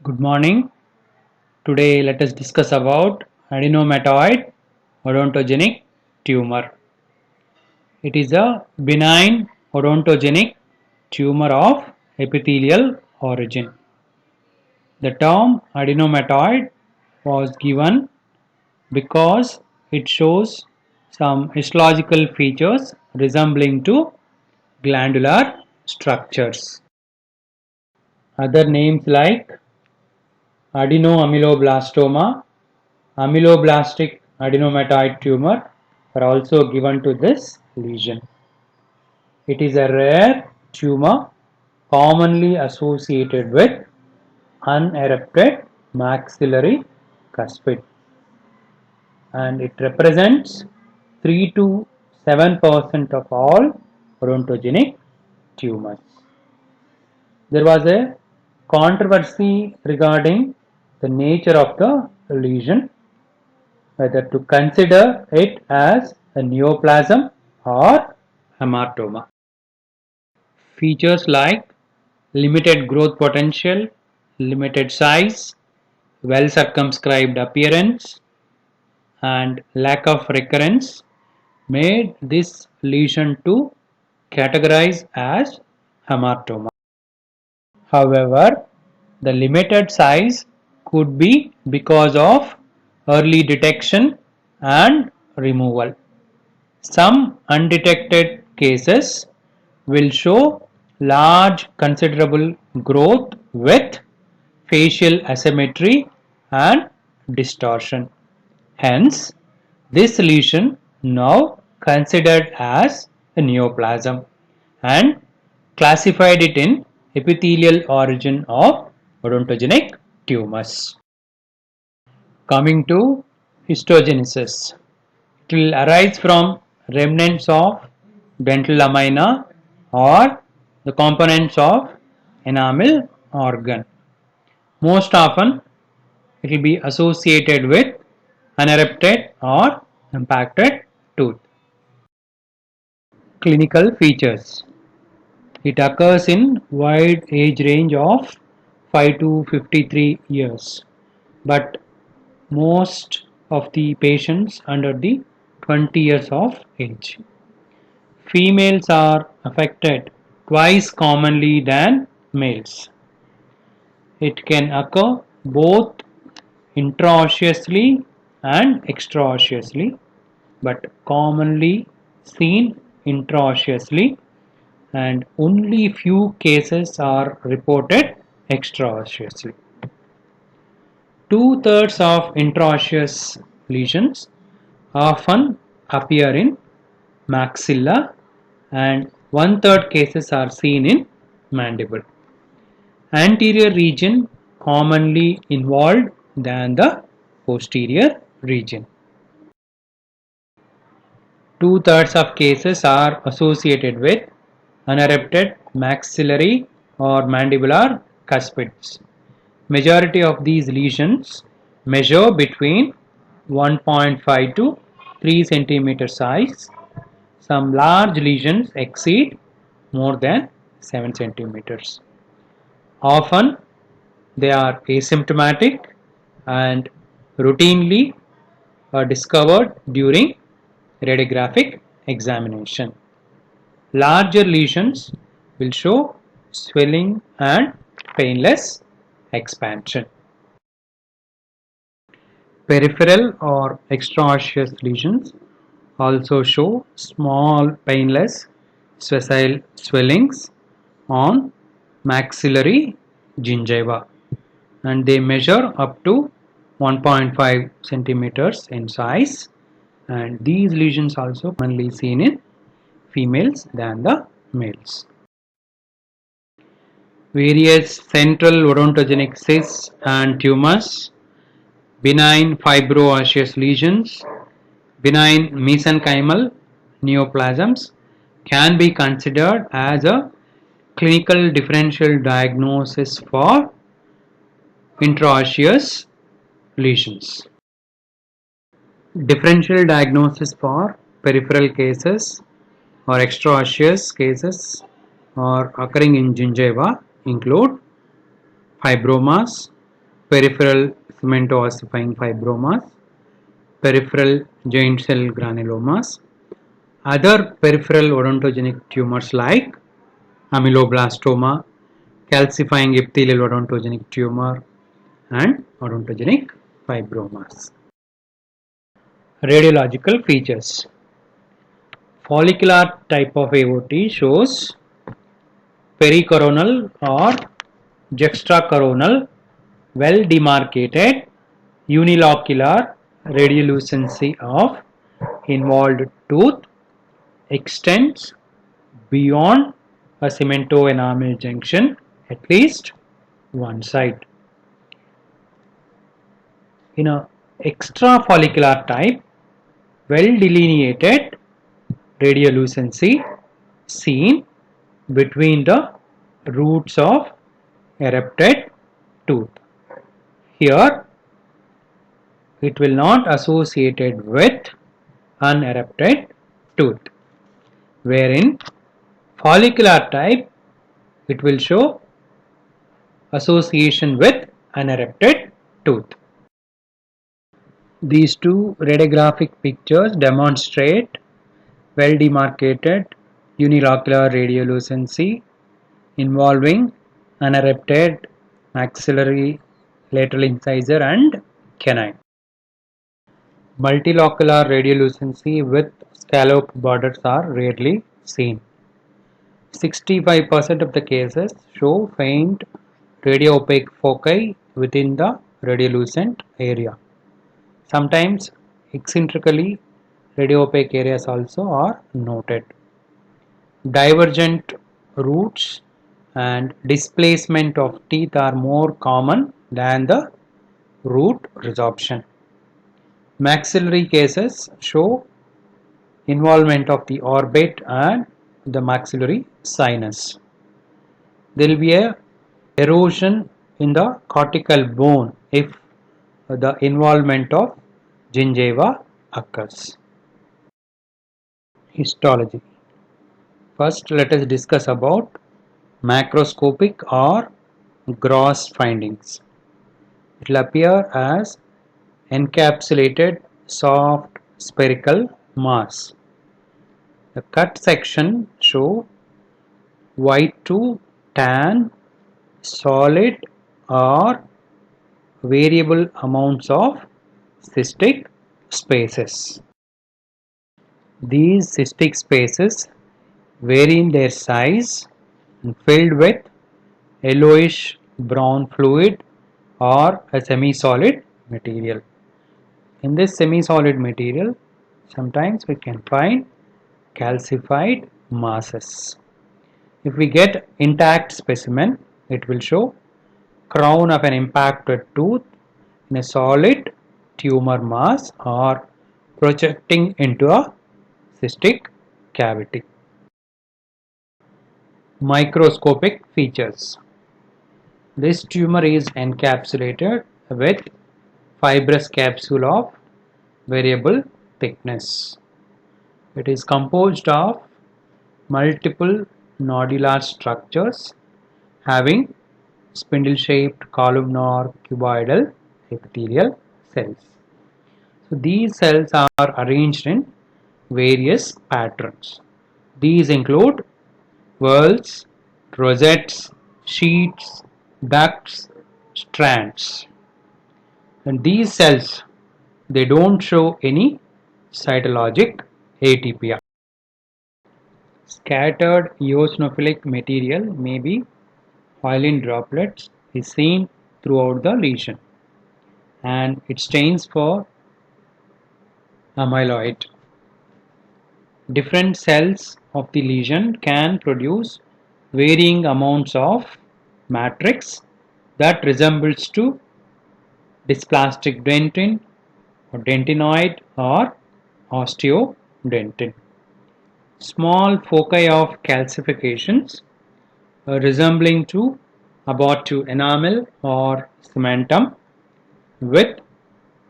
Good morning. Today let us discuss about adenomatoid odontogenic tumor. It is a benign odontogenic tumor of epithelial origin. The term adenomatoid was given because it shows some histological features resembling to glandular structures. Other names like adenoameloblastoma, amyloblastic adenomatoid tumor are also given to this lesion. It is a rare tumor commonly associated with unerupted maxillary cuspid, and it represents 3 to 7% of all odontogenic tumors. There was a controversy regarding the nature of the lesion, whether to consider it as a neoplasm or hematoma. Features like limited growth potential, limited size, well circumscribed appearance, and lack of recurrence made this lesion to categorize as hematoma. However, the limited size could be because of early detection and removal. Some undetected cases will show large considerable growth with facial asymmetry and distortion. Hence, this lesion now considered as a neoplasm and classified it in epithelial origin of odontogenic tumors. Coming to histogenesis, it will arise from remnants of dental lamina or the components of enamel organ. Most often, it will be associated with unerupted or impacted tooth. Clinical features. It occurs in wide age range of 5 to 53 years, but most of the patients under the 20 years of age. Females are affected twice commonly than males. It can occur both intraosseously and extraosseously, but commonly seen intraosseously, and only few cases are reported extraosseously. Two-thirds of intraosseous lesions often appear in maxilla, and one-third cases are seen in mandible. Anterior region commonly involved than the posterior region. Two-thirds of cases are associated with unerupted maxillary or mandibular cuspids. Majority of these lesions measure between 1.5 to 3 cm size. Some large lesions exceed more than 7 cm. Often they are asymptomatic and routinely are discovered during radiographic examination. Larger lesions will show swelling and painless expansion. Peripheral or extraosseous lesions also show small painless sessile swellings on maxillary gingiva, and they measure up to 1.5 centimeters in size, and these lesions also commonly seen in females than the males. Various central odontogenic cysts and tumors, benign fibroosseous lesions, benign mesenchymal neoplasms can be considered as a clinical differential diagnosis for intraosseous lesions. Differential diagnosis for peripheral cases or extraosseous cases or occurring in gingiva include fibromas, peripheral cemento-ossifying fibromas, peripheral giant cell granulomas, other peripheral odontogenic tumors like ameloblastoma, calcifying epithelial odontogenic tumor, and odontogenic fibromas. Radiological features. Follicular type of AOT shows pericoronal or juxtacoronal well demarcated unilocular radiolucency of involved tooth extends beyond a cemento-enamel junction at least one side. In a extrafollicular type, well delineated radiolucency seen between the roots of erupted tooth. Here it will not associated with unerupted tooth, wherein follicular type it will show association with unerupted tooth. These two radiographic pictures demonstrate well demarcated unilocular radiolucency involving unerupted maxillary, lateral incisor and canine. Multilocular radiolucency with scalloped borders are rarely seen. 65% of the cases show faint radioopaque foci within the radiolucent area. Sometimes eccentrically radioopaque areas also are noted. Divergent roots and displacement of teeth are more common than the root resorption. Maxillary cases show involvement of the orbit and the maxillary sinus. There will be a erosion in the cortical bone if the involvement of gingiva occurs. Histology. First, let us discuss about macroscopic or gross findings. It will appear as encapsulated soft spherical mass. The cut section show white to tan solid or variable amounts of cystic spaces. These cystic spaces vary in their size and filled with yellowish brown fluid or a semi-solid material. In this semi-solid material, sometimes we can find calcified masses. If we get intact specimen, it will show crown of an impacted tooth in a solid tumor mass or projecting into a cystic cavity. Microscopic features. This tumor is encapsulated with fibrous capsule of variable thickness. It is composed of multiple nodular structures having spindle-shaped columnar cuboidal epithelial cells. So these cells are arranged in various patterns. These include whorls, rosettes, sheets, ducts, strands. And these cells, they don't show any cytologic atypia. Scattered eosinophilic material, maybe hyaline droplets, is seen throughout the lesion, and it stains for amyloid. Different cells of the lesion can produce varying amounts of matrix that resembles to dysplastic dentin or dentinoid or osteodentin. Small foci of calcifications resembling to abortive enamel or cementum with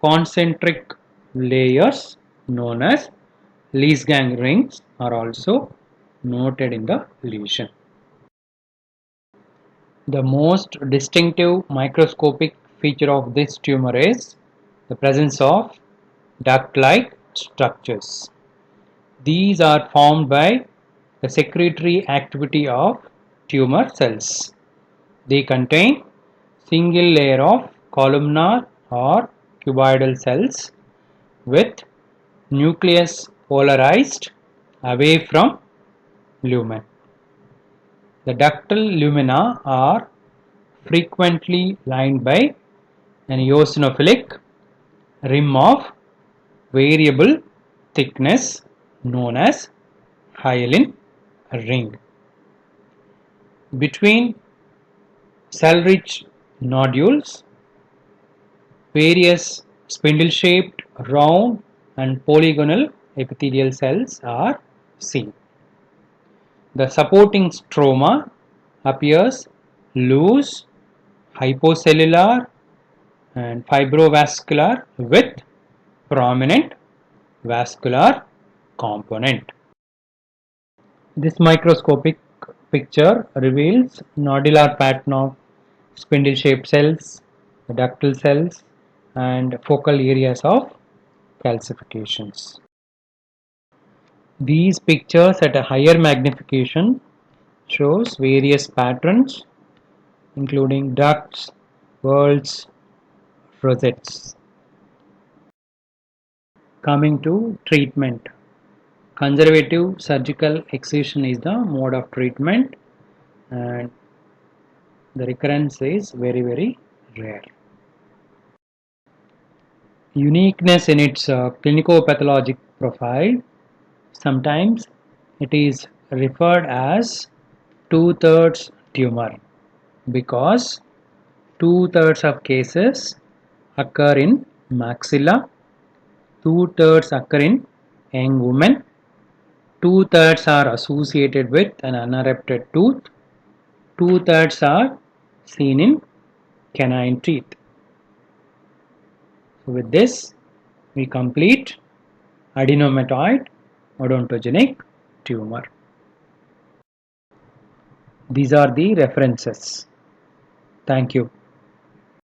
concentric layers known as Lees-Gang rings are also noted in the lesion. The most distinctive microscopic feature of this tumor is the presence of duct-like structures. These are formed by the secretory activity of tumor cells. They contain single layer of columnar or cuboidal cells with nucleus polarized away from lumen. The ductal lumina are frequently lined by an eosinophilic rim of variable thickness known as hyaline ring. Between cell-rich nodules, various spindle-shaped, round and polygonal epithelial cells are seen. The supporting stroma appears loose, hypocellular and fibrovascular with prominent vascular component. This microscopic picture reveals nodular pattern of spindle-shaped cells, ductal cells and focal areas of calcifications. These pictures at a higher magnification shows various patterns including ducts, whorls, rosettes. Coming to treatment. Conservative surgical excision is the mode of treatment and the recurrence is very rare. Uniqueness in its clinicopathologic profile. Sometimes it is referred as two-thirds tumor because two-thirds of cases occur in maxilla, two-thirds occur in young women, two-thirds are associated with an unerupted tooth, two-thirds are seen in canine teeth. So with this, we complete adenomatoid odontogenic tumor. These are the references. Thank you.